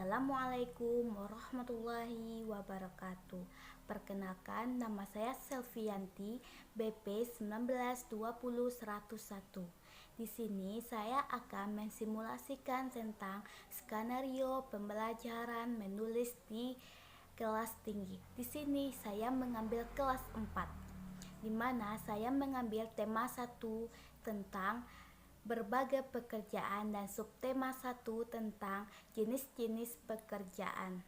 Assalamualaikum warahmatullahi wabarakatuh. Perkenalkan, nama saya Selvianti, BP 1920-101. Di sini saya akan mensimulasikan tentang skenario pembelajaran menulis di kelas tinggi. Di sini saya mengambil kelas 4, di mana saya mengambil tema 1 tentang berbagai pekerjaan dan subtema 1 tentang jenis-jenis pekerjaan.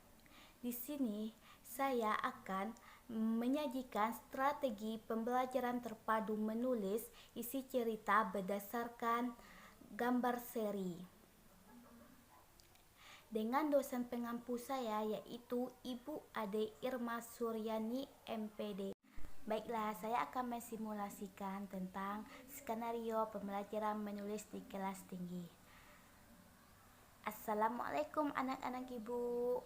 Di sini saya akan menyajikan strategi pembelajaran terpadu menulis isi cerita berdasarkan gambar seri dengan dosen pengampu saya, yaitu Ibu Ade Irma Suryani MPD. Baiklah, saya akan mensimulasikan tentang skenario pembelajaran menulis di kelas tinggi. Assalamualaikum anak-anak ibu.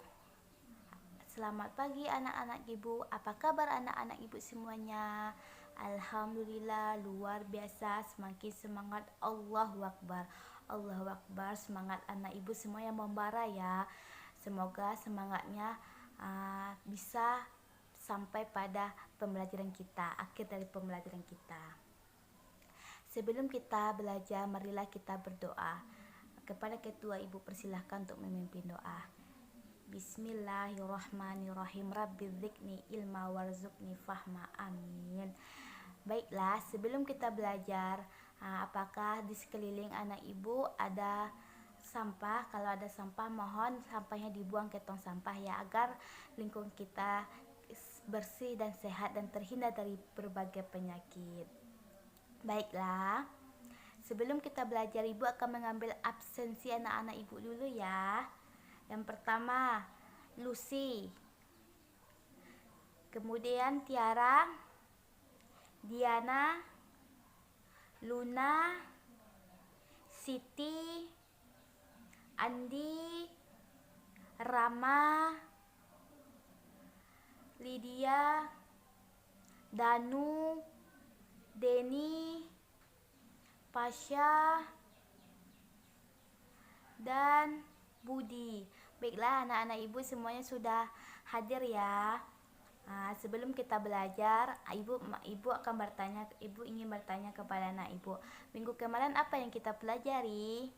Selamat pagi anak-anak ibu. Apa kabar anak-anak ibu semuanya? Alhamdulillah, luar biasa, semakin semangat. Allahu Akbar. Allahu Akbar. Semangat anak ibu semua yang membara ya. Semoga semangatnya bisa sampai pada pembelajaran kita, akhir dari pembelajaran kita. Sebelum kita belajar, marilah kita berdoa. Kepada ketua ibu persilahkan untuk memimpin doa. Bismillahirrahmanirrahim. Rabbi dzikni ilma warzuqni fahma. Amin. Baiklah, sebelum kita belajar, apakah di sekeliling anak ibu ada sampah? Kalau ada sampah, mohon sampahnya dibuang ke tong sampah ya, agar lingkungan kita bersih dan sehat dan terhindar dari berbagai penyakit. Baiklah, sebelum kita belajar, ibu akan mengambil absensi anak-anak ibu dulu ya. Yang pertama, Lucy, kemudian Tiara, Diana, Luna, Siti, Andi, Rama, Lydia, Danu, Denny, Pasha, dan Budi. Baiklah anak-anak ibu semuanya sudah hadir ya. Sebelum kita belajar, ibu akan bertanya, ibu ingin bertanya kepada anak ibu, minggu kemarin apa yang kita pelajari?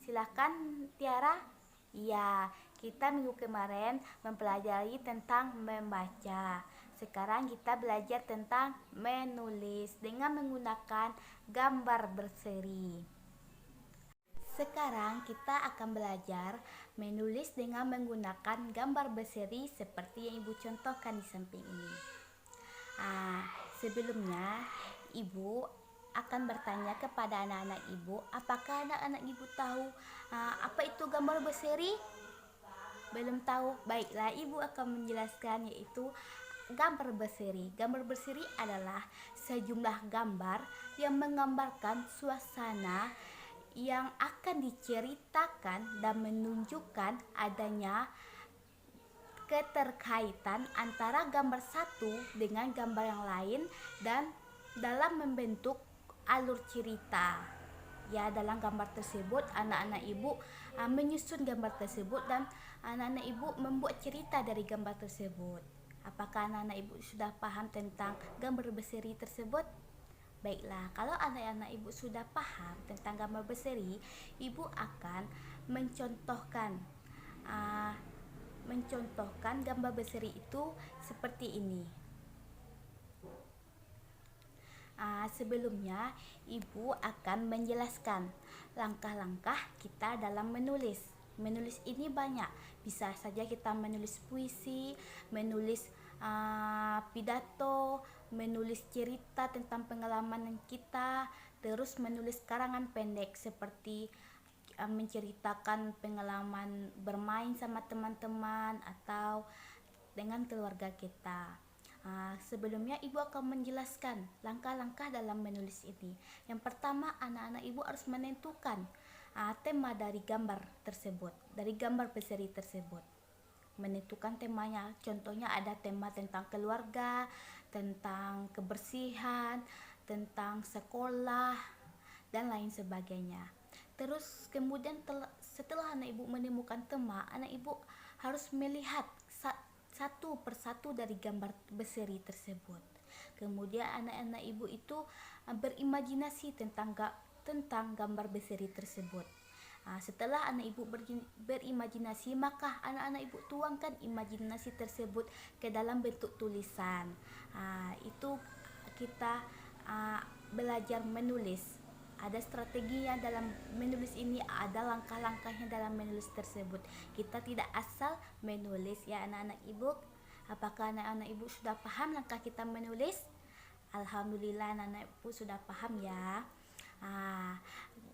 Silahkan Tiara. Iya, kita minggu kemarin mempelajari tentang membaca. Sekarang kita belajar tentang menulis dengan menggunakan gambar berseri. Sekarang kita akan belajar menulis dengan menggunakan gambar berseri seperti yang ibu contohkan di samping ini. Sebelumnya ibu akan bertanya kepada anak-anak ibu, apakah anak-anak ibu tahu apa itu gambar berseri? Belum tahu? Baiklah, ibu akan menjelaskan, yaitu gambar berseri. Gambar berseri adalah sejumlah gambar yang menggambarkan suasana yang akan diceritakan dan menunjukkan adanya keterkaitan antara gambar satu dengan gambar yang lain dan dalam membentuk alur cerita. Ya, dalam gambar tersebut anak-anak ibu menyusun gambar tersebut dan anak-anak ibu membuat cerita dari gambar tersebut. Apakah anak-anak ibu sudah paham tentang gambar berseri tersebut? Baiklah, kalau anak-anak ibu sudah paham tentang gambar berseri, ibu akan mencontohkan gambar berseri itu seperti ini. Sebelumnya ibu akan menjelaskan langkah-langkah kita dalam menulis. Menulis ini banyak, bisa saja kita menulis puisi, menulis pidato, menulis cerita tentang pengalaman kita, terus menulis karangan pendek seperti menceritakan pengalaman bermain sama teman-teman atau dengan keluarga kita. Sebelumnya ibu akan menjelaskan langkah-langkah dalam menulis ini. Yang pertama, anak-anak ibu harus menentukan tema dari gambar tersebut, dari gambar berseri tersebut. Menentukan temanya, contohnya ada tema tentang keluarga, tentang kebersihan, tentang sekolah, dan lain sebagainya. Terus kemudian setelah anak ibu menemukan tema, anak ibu harus melihat satu persatu dari gambar berseri tersebut. Kemudian anak-anak ibu itu berimajinasi tentang gambar berseri tersebut. Setelah anak ibu berimajinasi, maka anak-anak ibu tuangkan imajinasi tersebut ke dalam bentuk tulisan. Itu kita belajar menulis. Ada strateginya dalam menulis ini, ada langkah-langkahnya dalam menulis tersebut. Kita tidak asal menulis ya anak-anak ibu. Apakah anak-anak ibu sudah paham langkah kita menulis? Alhamdulillah anak-anak ibu sudah paham ya.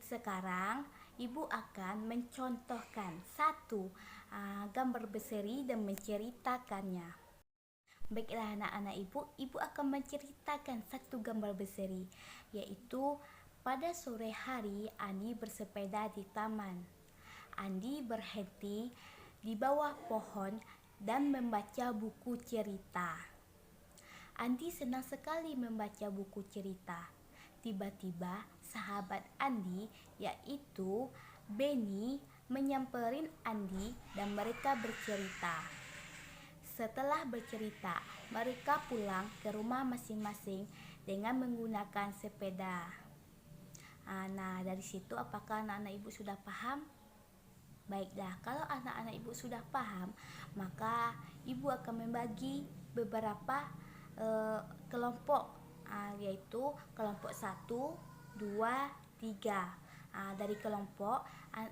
Sekarang ibu akan mencontohkan satu gambar berseri dan menceritakannya. Baiklah anak-anak ibu akan menceritakan satu gambar berseri, yaitu pada sore hari Andi bersepeda di taman. Andi berhenti di bawah pohon dan membaca buku cerita. Andi senang sekali membaca buku cerita. Tiba-tiba sahabat Andi, yaitu Benny, menyamperin Andi dan mereka bercerita. Setelah bercerita, mereka pulang ke rumah masing-masing dengan menggunakan sepeda. Nah, dari situ apakah anak-anak ibu sudah paham? Baiklah, kalau anak-anak ibu sudah paham, maka ibu akan membagi beberapa kelompok, yaitu kelompok 1, 2, 3. Dari kelompok,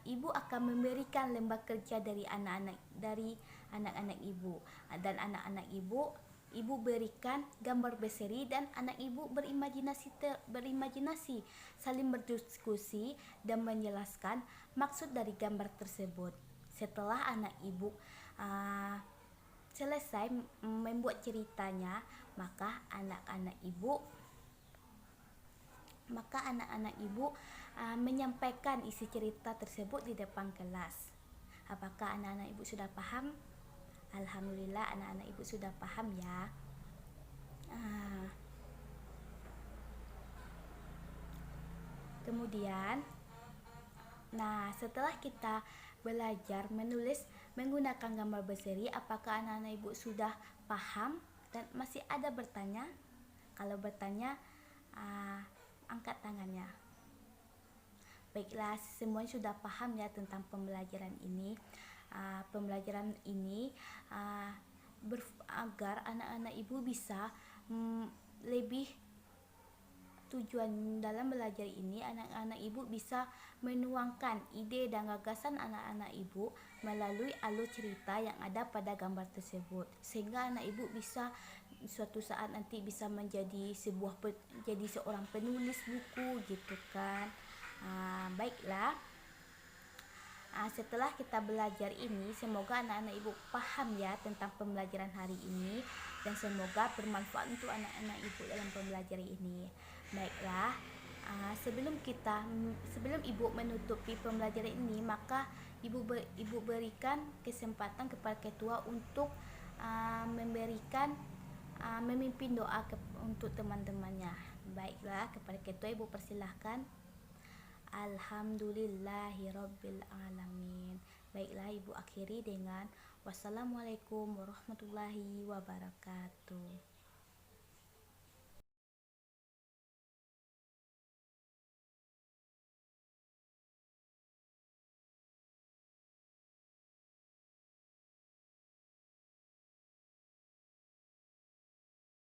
ibu akan memberikan lembar kerja dari anak-anak ibu, dan anak-anak ibu berikan gambar berseri dan anak ibu berimajinasi, saling berdiskusi dan menjelaskan maksud dari gambar tersebut. Setelah anak ibu selesai membuat ceritanya, maka anak-anak ibu menyampaikan isi cerita tersebut di depan kelas. Apakah anak-anak ibu sudah paham? Alhamdulillah anak-anak ibu sudah paham ya. Kemudian, setelah kita belajar menulis menggunakan gambar berseri, apakah anak-anak ibu sudah paham dan masih ada bertanya? Kalau bertanya, angkat tangannya. Baiklah, semuanya sudah paham ya tentang pembelajaran ini. Pembelajaran ini agar anak-anak ibu bisa lebih tujuan dalam belajar ini, anak-anak ibu bisa menuangkan ide dan gagasan anak-anak ibu melalui alur cerita yang ada pada gambar tersebut, sehingga anak ibu bisa suatu saat nanti bisa menjadi seorang penulis buku gitu kan. Baiklah, setelah kita belajar ini, semoga anak-anak ibu paham ya tentang pembelajaran hari ini, dan semoga bermanfaat untuk anak-anak ibu dalam pembelajaran ini. Baiklah, sebelum ibu menutupi pembelajaran ini, maka ibu berikan kesempatan kepada ketua untuk memimpin doa untuk teman-temannya. Baiklah, kepada ketua ibu persilahkan. Alhamdulillahirabbil alamin. Baiklah, ibu akhiri dengan wassalamualaikum warahmatullahi wabarakatuh.